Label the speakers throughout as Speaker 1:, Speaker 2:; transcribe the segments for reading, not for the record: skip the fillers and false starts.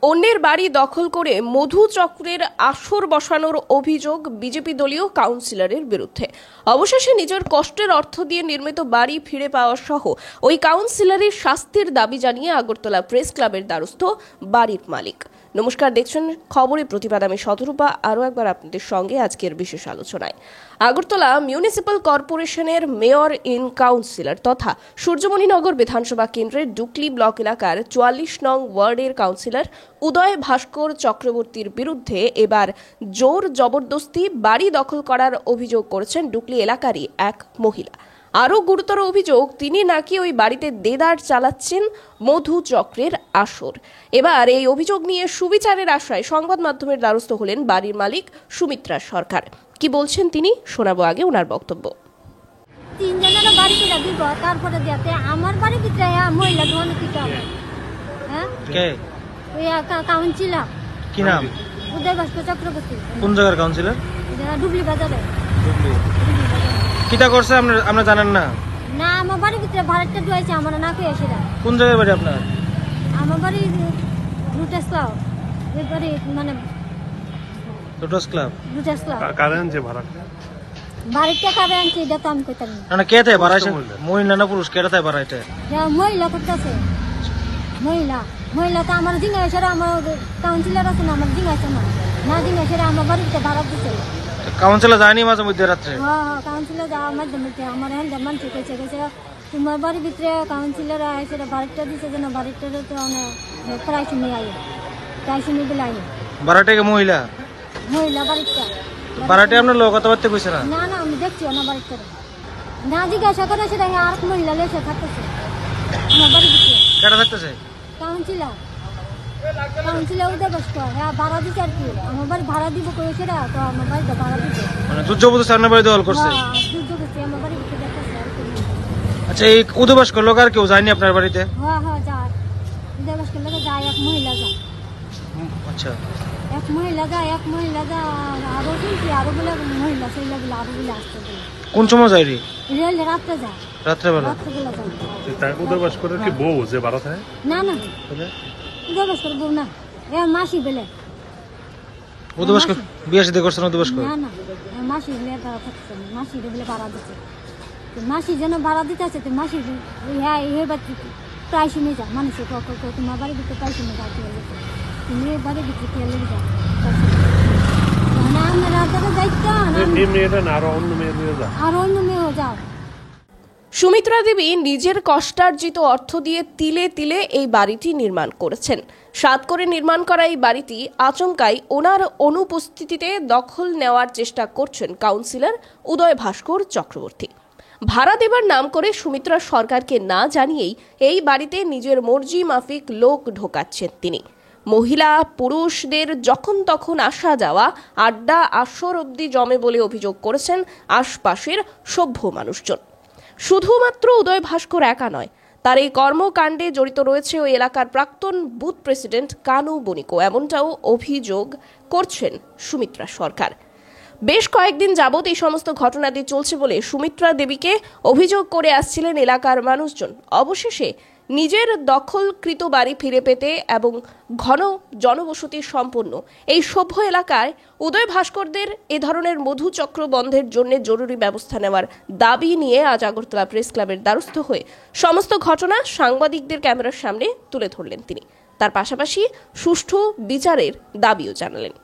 Speaker 1: অন্যের বাড়ি দখল করে মধু চক্রের আসর বসানোর অভিযোগ বিজেপি দলীয় কাউন্সিলরের বিরুদ্ধে। অবশেষে নিজের কষ্টের অর্থ দিয়ে নির্মিত বাড়ি ফিরে পাওয়া সহ ওই কাউন্সিলরের শাস্তির দাবি জানিয়ে আগরতলা প্রেস ক্লাবের দ্বারস্থ বাড়ির মালিক। নমস্কার, দেখছেন খবরের প্রতিবাদ। আমি শতরূপা আরও একবার আপনাদের সঙ্গে আজকের বিশেষ আলোচনায়। আগরতলা মিউনিসিপ্যাল কর্পোরেশনের মেয়র ইন কাউন্সিলর তথা সূর্যমণিনগর বিধানসভা কেন্দ্রের ডুকলি ব্লক এলাকার ৪৪ নং ওয়ার্ডের কাউন্সিলর উদয় ভাস্কর চক্রবর্তীর বিরুদ্ধে এবার জোর জবরদস্তি বাড়ি দখল করার অভিযোগ করেছেন ডুকলি এলাকারই এক মহিলা। আরও গুরুতর অভিযোগ, তিনি নাকি ওই বাড়িতে দেদার চালাচ্ছেন মধু চক্রের আসর। এবার এই অভিযোগ নিয়ে সুবিচারের আশায় সংবাদ মাধ্যমের দ্বারস্থ হলেন বাড়ির মালিক সুমিত্রা সরকার। কি বলছেন তিনি, শোনাবো আগে ওনার বক্তব্য।
Speaker 2: তিনজনের বাড়ি করে দিব, তারপরে দিতে আমার বাড়ি ভিতরে মহিলা ধন কিটা হ্যাঁ
Speaker 3: কে
Speaker 2: ওই কাউন্সিলর
Speaker 3: কি নাম?
Speaker 2: উদয় ভাস্কর চক্রবর্তী।
Speaker 3: কোন জায়গার কাউন্সিলর?
Speaker 2: ডুবলি বাজারে।
Speaker 3: কিটা করছে আমরা জানেন না?
Speaker 2: না, আমার বাড়ির ভিতরে ভাড়াটা দিয়েছে, আমার না কে এসে।
Speaker 3: কোন জায়গায় বাড়ি আপনার?
Speaker 2: আমার বাড়ি রুটেস ক্লাব। এই বাড়ি মানে
Speaker 3: রুটেস ক্লাব।
Speaker 2: রুটেস ক্লাব
Speaker 4: কারেন্ট যে ভাড়াটা
Speaker 2: বাড়িটা কারে আনছে এটা তো আমি কইতাম না।
Speaker 3: না কে তাই বাড়াইছে? মহিলা না পুরুষ? কে তাই বাড়াইতে?
Speaker 2: মহিলা করতেছে। মহিলা তো আমার জিঙ্গা এসে, আমার কাউন্সিলর আছে না, আমার জিঙ্গা আছে না, না জিঙ্গা এসে আমার বাড়িতে ভাড়া দিচ্ছে।
Speaker 3: কাউন্সিলর যায়নি মাঝে মধ্যে রাত্রে?
Speaker 2: হ্যাঁ, কাউন্সিলর যাওয়ার মাধ্যমে আমার হ্যান্ডার মানছে কইছে তোমার বাড়ির ভিতরে কাউন্সিলর এসে বাড়িটা দিচ্ছে যেন বাড়িটা তো প্রায় শুনে আই, প্রায় শুনে বলে আই।
Speaker 3: বাড়াটাকে মহিলা
Speaker 2: বাড়িটা
Speaker 3: বাড়াটে আপনার লোক কথাবার্তা কইছে না?
Speaker 2: না না, আমি দেখছি না বাড়িটা না জিজ্ঞাসা করে সেটা আর মহিলা লেসে থাকতেছে আমার বাড়ির ভিতরে।
Speaker 3: কেটা থাকতেছে?
Speaker 2: কাউন্সিলর উদয় ভাস্কর। হ্যাঁ, ভাড়া দিচ্ছে আর কি, আমার বাড়ি ভাড়া দিব কই সেটা তো আমার বাড়িতে ভাড়া দিচ্ছে।
Speaker 3: মানে দুর্য বুঝে সামনে বাড়ি দখল করছে?
Speaker 2: হ্যাঁ, দুর্য করছে আমার বাড়ির ভিতরে দেখতেছে আর কি।
Speaker 3: আচ্ছা, এই উদয় ভাস্কর লোক আর কেউ যায়নি আপনার বাড়িতে?
Speaker 2: হ্যাঁ হ্যাঁ, যায় উদয় ভাস্কর লোকে যায়, এক মহিলা যায়।
Speaker 3: আচ্ছা,
Speaker 2: এক মহিলা যায় আরো শুনছি আরো বলে মহিলা সেইলা বলে আরো বলে আসতে বলে।
Speaker 3: কোন সময় যায় রে?
Speaker 2: রেল রাত্রে যায়,
Speaker 3: রাত্রেবেলা?
Speaker 2: রাত্রেবেলা যায়।
Speaker 4: তাই উদয় ভাস্করের কি বউ যে ভাড়া থাকে?
Speaker 2: না না, উদয় ভাস্কর বউ না, এ মাসি বলে।
Speaker 3: উদয় ভাস্কর বিয়ে শাদী করছেন? উদয় ভাস্কর
Speaker 2: না না, মাসি বলে ভাড়া থাকছে, মাসি বলে ভাড়া দিচ্ছে। মাসি যেন ভাড়া দিতে আছে, তো মাসি হ্যাঁ এই বাড়ি প্রায় শুনে যা মানুষের তোমার বাড়ির ভিতরে প্রায় শুনে যা তুমি বাড়ির ভিতরে খেয়ে লেগে যাও না, আমরা রাতে যাইতো আর অন্য মেয়েও যাও।
Speaker 1: সুমিত্রা দেবী নিজের কষ্টার্জিত অর্থ দিয়ে তিলে তিলে এই বাড়িটি নির্মাণ করেছেন। সাত করে নির্মাণ করা এই বাড়িটি আচমকাই ওনার অনুপস্থিতিতে দখল নেওয়ার চেষ্টা করছেন কাউন্সিলর উদয় ভাস্কর চক্রবর্তী। ভাড়া দেবার নাম করে সুমিত্রা সরকারকে না জানিয়েই এই বাড়িতে নিজের মর্জি মাফিক লোক ঢোকাচ্ছেন তিনি। মহিলা পুরুষদের যখন তখন আসা যাওয়া, আড্ডা আসর অবধি জমে বলে অভিযোগ করেছেন আশপাশের সভ্য মানুষজন। শুধুমাত্র উদয় ভাস্কর একা নয়, তার এই কর্মকাণ্ডে জড়িত রয়েছে ওই এলাকার প্রাক্তন বুথ প্রেসিডেন্ট কানু বণিকও, এমনটাও অভিযোগ করছেন সুমিত্রা সরকার। বেশ কয়েকদিন যাবৎ এই সমস্ত ঘটনাদি চলছে বলে সুমিত্রা দেবীকে অভিযোগ করে আসছিলেন এলাকার মানুষজন। অবশেষে নিজের দখলকৃত বাড়ি ফিরে পেতে এবং ঘন জনবসতি সম্পন্ন এই সভ্য এলাকায় উদয় ভাস্করদের এ ধরনের মধু চক্র বন্ধের জন্য জরুরি ব্যবস্থা নেওয়ার দাবি নিয়ে আজ আগরতলা প্রেস ক্লাবের দ্বারস্থ হয়ে সমস্ত ঘটনা সাংবাদিকদের ক্যামেরার সামনে তুলে ধরলেন তিনি। তার পাশাপাশি সুষ্ঠু বিচারের দাবিও জানালেন।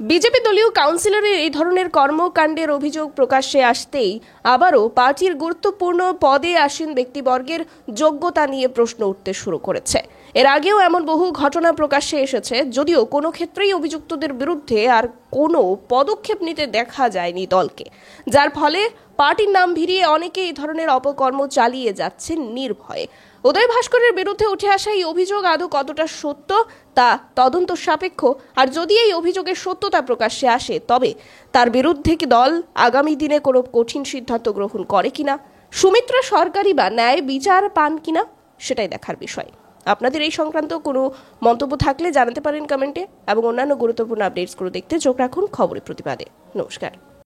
Speaker 1: বিজেপি দলীয় কাউন্সিলরের এই ধরনের কর্মকাণ্ডের অভিযোগ প্রকাশ্যে আসতেই আবারও পার্টির গুরুত্বপূর্ণ পদে আসীন ব্যক্তিবর্গের যোগ্যতা নিয়ে প্রশ্ন উঠতে শুরু করেছে। এর আগেও এমন বহু ঘটনা প্রকাশ্যে এসেছে, যদিও কোনো ক্ষেত্রেই অভিযুক্তদের বিরুদ্ধে আর কোনো পদক্ষেপ নিতে দেখা যায়নি দলকে, যার ফলে পার্টির নাম ভিড়িয়ে অনেকে এই ধরনের অপকর্ম চালিয়ে যাচ্ছেন নির্ভয়ে। উদয় ভাস্করের বিরুদ্ধে উঠে আসা এই অভিযোগ আদৌ কতটা সত্য তা তদন্ত সাপেক্ষ, আর যদি এই অভিযোগের সত্যতা প্রকাশ্যে আসে তবে তার বিরুদ্ধে কি দল আগামী দিনে কোনো কঠিন সিদ্ধান্ত গ্রহণ করে কিনা, সুমিত্রা সরকারই বা ন্যায় বিচার পান কিনা, সেটাই দেখার বিষয়। আপনাদের এই সংক্রান্ত কোনো মন্তব্য থাকলে জানাতে পারেন কমেন্টে, এবং অন্যান্য গুরুত্বপূর্ণ আপডেটসগুলো দেখতে চোখ রাখুন খবরের প্রতিবাদে। নমস্কার।